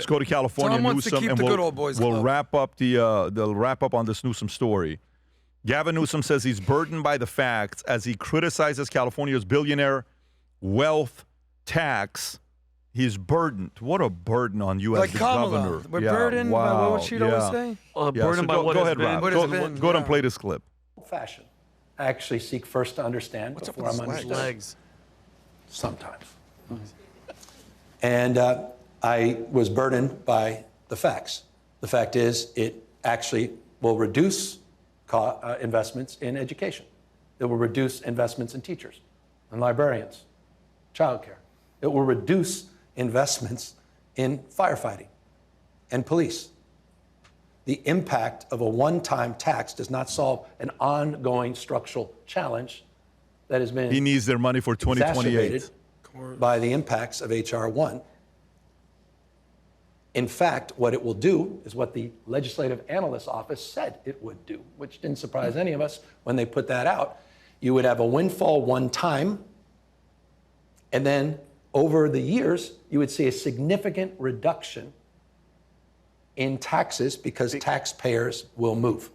go to California. Tom wants to Newsom, keep and the we'll, good old boys we'll club. wrap up they'll wrap up on this Newsom story. Gavin Newsom says he's burdened by the facts as he criticizes California's billionaire wealth tax. He's burdened. What a burden on you Like as the Kamala. governor. We're burdened by what would she always say? So Burdened by what go has ahead, been. Rob. What Go, has been, go ahead and yeah. play this clip. Fashion. I actually seek first to understand What's up before with I'm his understood. Legs. Sometimes. And I was burdened by the facts. The fact is, it actually will reduce investments in education. It will reduce investments in teachers and librarians, childcare. It will reduce investments in firefighting and police. The impact of a one-time tax does not solve an ongoing structural challenge that has been He needs their money for 2028. exacerbated by the impacts of H.R. 1. In fact, what it will do is what the Legislative Analyst's Office said it would do, which didn't surprise any of us when they put that out. You would have a windfall one time, and then over the years, you would see a significant reduction in taxes because taxpayers will move.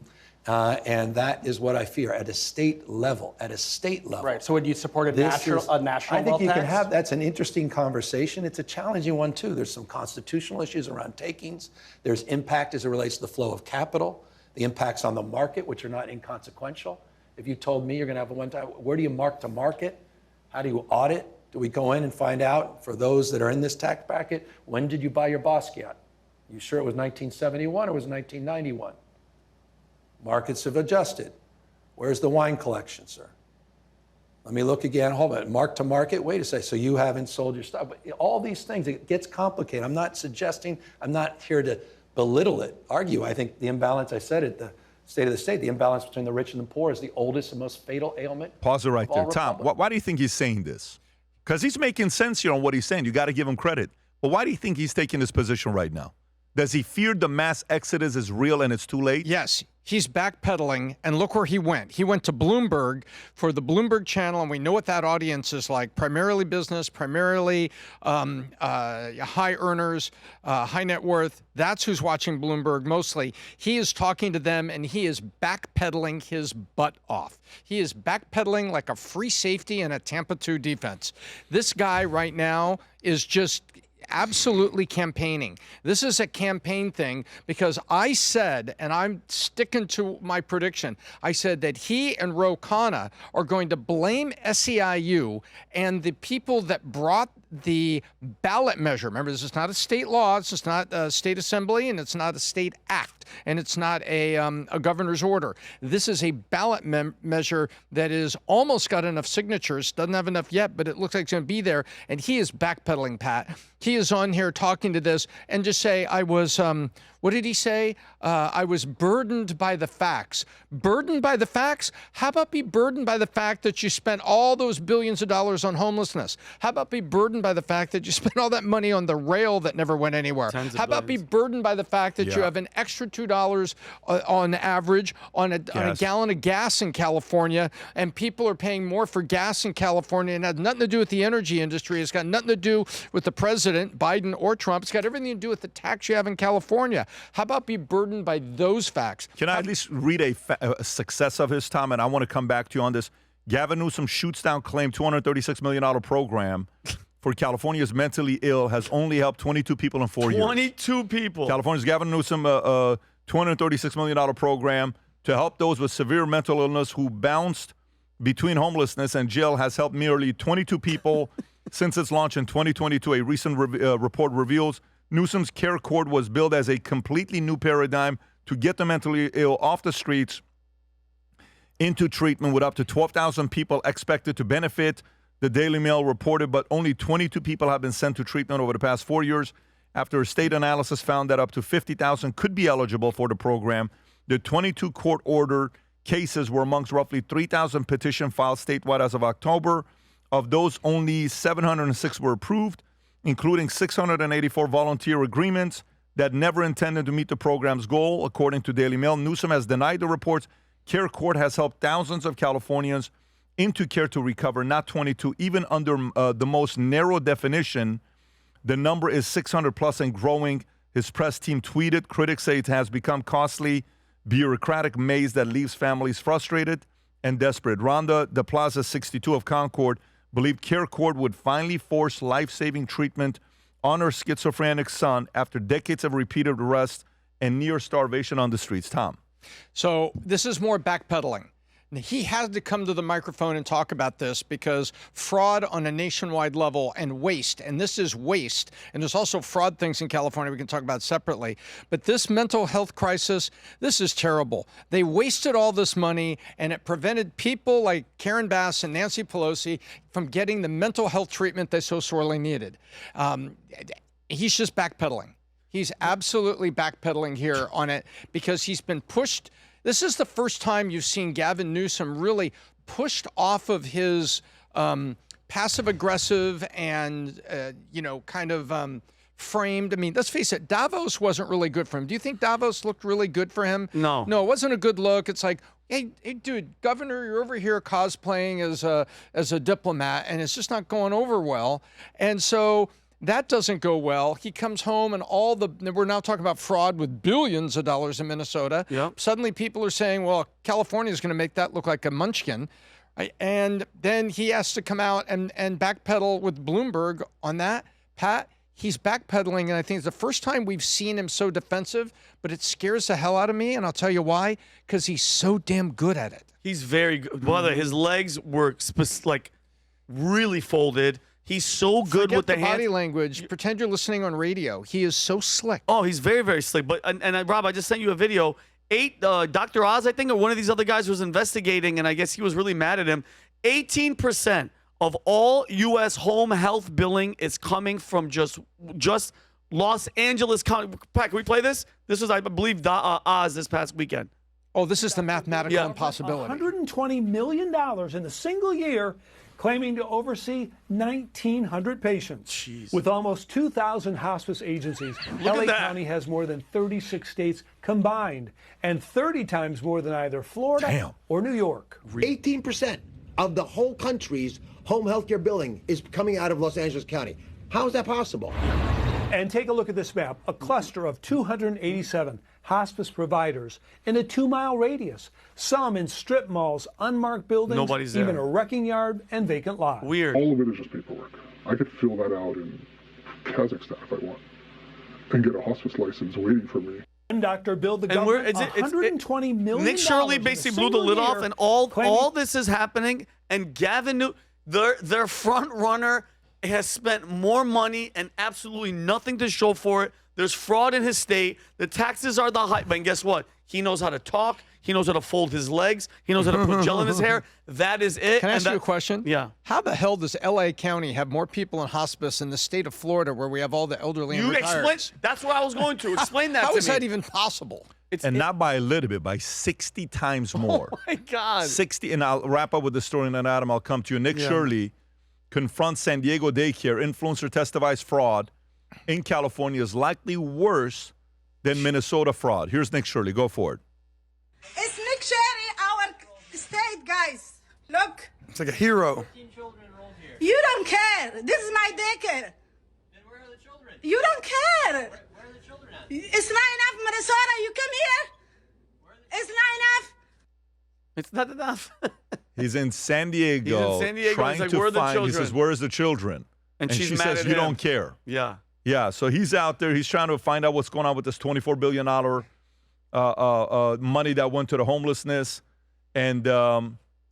And that is what I fear at a state level. At a state level. Right. So would you support a national I think wealth you can tax? have. That's an interesting conversation. It's a challenging one too. There's some constitutional issues around takings. There's impact as it relates to the flow of capital. The impacts on the market, which are not inconsequential. If you told me you're going to have a one-time, where do you mark to market? How do you audit? Do we go in and find out for those that are in this tax bracket, when did you buy your Basquiat? You sure it was 1971 or was it 1991? Markets have adjusted. Where's the wine collection, sir? Let me look again. Hold on. Mark to market. Wait a second. So you haven't sold your stuff. But all these things, it gets complicated. I'm not suggesting, I'm not here to belittle it, argue. I think the imbalance, I said it, the state of the state, the imbalance between the rich and the poor is the oldest and most fatal ailment. Pause it right of there. all Tom, republics. why do you think he's saying this? Because he's making sense here on what he's saying. You got to give him credit. But why do you think he's taking this position right now? Does he fear the mass exodus is real and it's too late? Yes, he's backpedaling, and look where he went. He went to Bloomberg for the Bloomberg channel, and we know what that audience is like, primarily business, primarily high earners, high net worth. That's who's watching Bloomberg mostly. He is talking to them, and he is backpedaling his butt off. He is backpedaling like a free safety in a Tampa 2 defense. This guy right now is just absolutely campaigning. This is a campaign thing because I said, and I'm sticking to my prediction, I said that he and Ro Khanna are going to blame SEIU and the people that brought the ballot measure. Remember, this is not a state law, it's just not a state assembly, and it's not a state act, and it's not a governor's order. This is a ballot measure that is almost got enough signatures, doesn't have enough yet, but it looks like it's going to be there, and he is backpedaling, Pat. He is on here talking to this and just say, I was, what did he say? I was burdened by the facts. Burdened by the facts? How about be burdened by the fact that you spent all those billions of dollars on homelessness? How about be burdened by the fact that you spent all that money on the rail that never went anywhere? How about be burdened by the fact that you have an extra $2 on average on a gallon of gas in California, and people are paying more for gas in California, and it has nothing to do with the energy industry. It's got nothing to do with the president, Biden or Trump. It's got everything to do with the tax you have in California. How about be burdened by those facts? Can I at least read a success of his, Tom? And I want to come back to you on this. Gavin Newsom shoots down claim $236 million program for California's mentally ill has only helped 22 people in 4 years. 22 people. California's Gavin Newsom $236 million program to help those with severe mental illness who bounced between homelessness and jail has helped nearly 22 people since its launch in 2022. A recent report reveals Newsom's care court was built as a completely new paradigm to get the mentally ill off the streets into treatment, with up to 12,000 people expected to benefit. The Daily Mail reported, but only 22 people have been sent to treatment over the past 4 years after a state analysis found that up to 50,000 could be eligible for the program. The 22 court-ordered cases were amongst roughly 3,000 petitions filed statewide as of October. Of those, only 706 were approved, including 684 volunteer agreements that never intended to meet the program's goal, according to Daily Mail. Newsom has denied the reports. Care Court has helped thousands of Californians into care to recover, not 22. Even under the most narrow definition, the number is 600 plus and growing. His press team tweeted, critics say it has become costly, bureaucratic maze that leaves families frustrated and desperate. Rhonda de Plaza, 62 of Concord, believed Care Court would finally force life-saving treatment on her schizophrenic son after decades of repeated arrests and near starvation on the streets. Tom. So this is more backpedaling. He had to come to the microphone and talk about this because fraud on a nationwide level and waste, and this is waste, and there's also fraud things in California we can talk about separately. But this mental health crisis, this is terrible. They wasted all this money, and it prevented people like Karen Bass and Nancy Pelosi from getting the mental health treatment they so sorely needed. He's just backpedaling. He's absolutely backpedaling here on it because he's been pushed. This is the first time you've seen Gavin Newsom really pushed off of his passive-aggressive and, kind of framed. I mean, let's face it, Davos wasn't really good for him. Do you think Davos looked really good for him? No. No, it wasn't a good look. It's like, hey, dude, Governor, you're over here cosplaying as a diplomat, and it's just not going over well. And so that doesn't go well. He comes home and we're now talking about fraud with billions of dollars in Minnesota. Yep. Suddenly people are saying, well, California is going to make that look like a munchkin. And then he has to come out and backpedal with Bloomberg on that. Pat, he's backpedaling, and I think it's the first time we've seen him so defensive, but it scares the hell out of me, and I'll tell you why, because he's so damn good at it. He's very good. Brother, his legs were really folded. He's so good Forget with the body hands. language. Pretend you're listening on radio. He is so slick. Oh, he's very, very slick. But Rob, I just sent you a video. Dr. Oz, I think, or one of these other guys was investigating, and I guess he was really mad at him. 18% of all U.S. home health billing is coming from just Los Angeles County. Pat, can we play this? This was, I believe, Oz this past weekend. Oh, this is the mathematical impossibility. $120 million in a single year, claiming to oversee 1,900 patients. Jeez. With almost 2,000 hospice agencies, LA County has more than 36 states combined, and 30 times more than either Florida or New York. 18% of the whole country's home health care billing is coming out of Los Angeles County. How is that possible? And take a look at this map, a cluster of 287 hospice providers in a 2-mile radius, some in strip malls, unmarked buildings, Nobody's there. even a wrecking yard and vacant lots. Weird. All of it is just paperwork. I could fill that out in Kazakhstan if I want and get a hospice license waiting for me. And Dr. Bill, the And government, $120 million. Nick Shirley basically blew the lid off, and all this is happening. And Gavin Newsom, their front runner, has spent more money and absolutely nothing to show for it. There's fraud in his state. The taxes are the high. But guess what? He knows how to talk. He knows how to fold his legs. He knows how to put gel in his hair. That is it. Can I ask you a question? Yeah. How the hell does L.A. County have more people in hospice than the state of Florida, where we have all the elderly and retirees? That's where I was going to. Explain that to me. How is that even possible? Not by a little bit, by 60 times more. Oh, my God. 60, and I'll wrap up with the story, and then, Adam, I'll come to you. Nick Shirley confronts San Diego daycare. Influencer testifies fraud in California is likely worse than Minnesota fraud. Here's Nick Shirley. Go for it. It's Nick Shirley, our state, guys. Look. It's like a hero. 15 children enrolled here. You don't care. This is my daycare. Then where are the children? You don't care. Where are the children at? It's not enough, Minnesota. You come here. It's not enough. It's not enough. He's in San Diego, trying like, to where are the find. He children? says, "Where's the children?" And she she's mad says, at "You him. don't care." Yeah. Yeah. So he's out there. He's trying to find out what's going on with this $24 billion money that went to the homelessness, and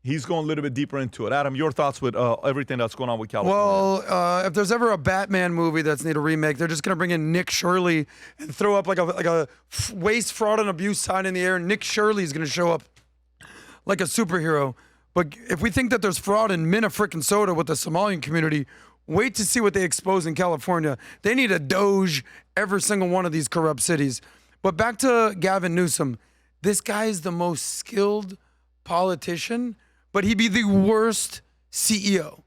he's going a little bit deeper into it. Adam, your thoughts with everything that's going on with California? Well, if there's ever a Batman movie that's need a remake, they're just gonna bring in Nick Shirley and throw up like a waste, fraud, and abuse sign in the air. Nick Shirley's gonna show up like a superhero. But if we think that there's fraud in Minnesota with the Somalian community, wait to see what they expose in California. They need a Doge every single one of these corrupt cities. But back to Gavin Newsom. This guy is the most skilled politician, but he'd be the worst CEO.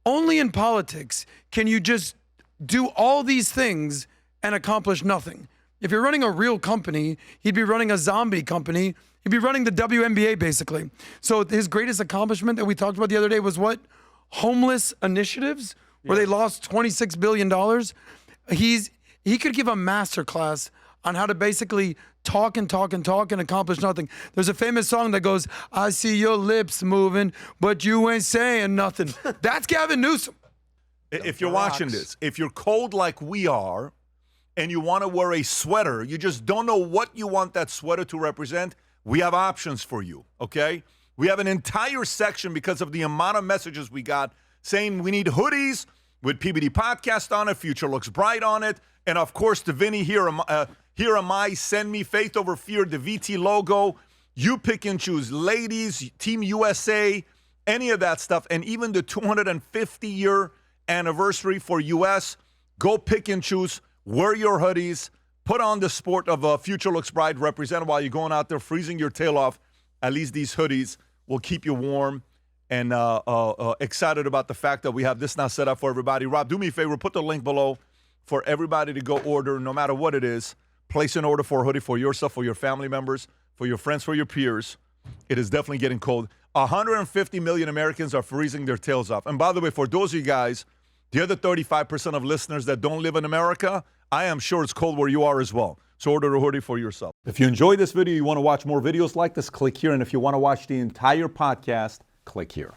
Only in politics can you just do all these things and accomplish nothing. If you're running a real company, he'd be running a zombie company. He'd be running the WNBA, basically. So his greatest accomplishment that we talked about the other day was what? Homeless initiatives, where they lost $26 billion. He could give a master class on how to basically talk and talk and talk and accomplish nothing. There's a famous song that goes, I see your lips moving, but you ain't saying nothing. That's Gavin Newsom. If you're watching this, if you're cold like we are, and you want to wear a sweater, you just don't know what you want that sweater to represent, we have options for you, okay? We have an entire section because of the amount of messages we got saying we need hoodies with PBD Podcast on it, Future Looks Bright on it, and of course the Vinny, here am I, send me Faith Over Fear, the VT logo. You pick and choose. Ladies, Team USA, any of that stuff, and even the 250-year anniversary for US, go pick and choose. Wear your hoodies. Put on the sport of Future Looks Bright. Represent while you're going out there freezing your tail off. At least these hoodies will keep you warm and excited about the fact that we have this now set up for everybody. Rob, do me a favor. Put the link below for everybody to go order, no matter what it is. Place an order for a hoodie for yourself, for your family members, for your friends, for your peers. It is definitely getting cold. 150 million Americans are freezing their tails off. And by the way, for those of you guys, the other 35% of listeners that don't live in America, I am sure it's cold where you are as well. So order a hoodie for yourself. If you enjoyed this video, you want to watch more videos like this, click here. And if you want to watch the entire podcast, click here.